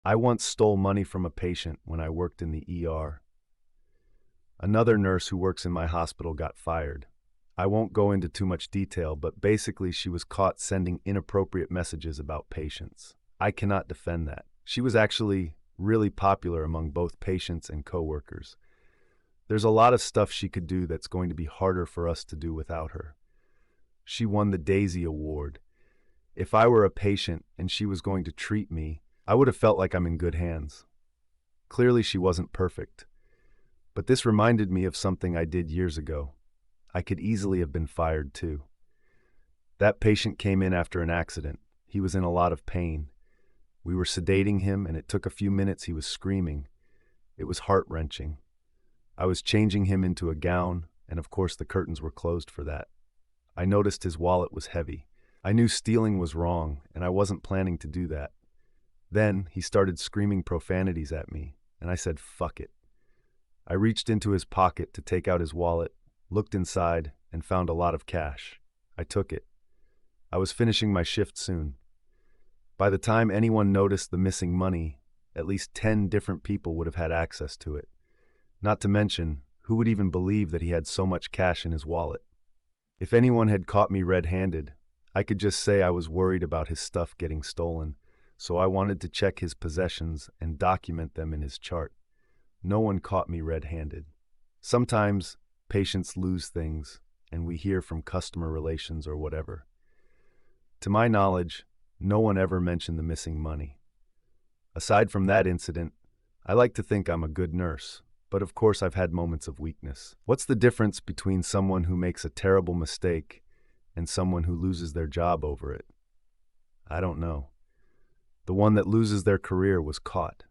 I once stole money from a patient when I worked in the ER. Another nurse who works in my hospital got fired. I won't go into too much detail, but basically she was caught sending inappropriate messages about patients. I cannot defend that. She was actually really popular among both patients and coworkers. There's a lot of stuff she could do that's going to be harder for us to do without her. She won the Daisy Award. If I were a patient and she was going to treat me, I would have felt like I'm in good hands. Clearly she wasn't perfect. But this reminded me of something I did years ago. I could easily have been fired too. That patient came in after an accident. He was in a lot of pain. We were sedating him, and it took a few minutes. He was screaming. It was heart-wrenching. I was changing him into a gown, and of course the curtains were closed for that. I noticed his wallet was heavy. I knew stealing was wrong, and I wasn't planning to do that. Then he started screaming profanities at me, and I said, "Fuck it." I reached into his pocket to take out his wallet, looked inside, and found a lot of cash. I took it. I was finishing my shift soon. By the time anyone noticed the missing money, at least 10 different people would have had access to it. Not to mention, who would even believe that he had so much cash in his wallet? If anyone had caught me red-handed, I could just say I was worried about his stuff getting stolen, so I wanted to check his possessions and document them in his chart. No one caught me red-handed. Sometimes patients lose things, and we hear from customer relations or whatever. To my knowledge, no one ever mentioned the missing money. Aside from that incident, I like to think I'm a good nurse, but of course I've had moments of weakness. What's the difference between someone who makes a terrible mistake and someone who loses their job over it? I don't know. The one that loses their career was caught.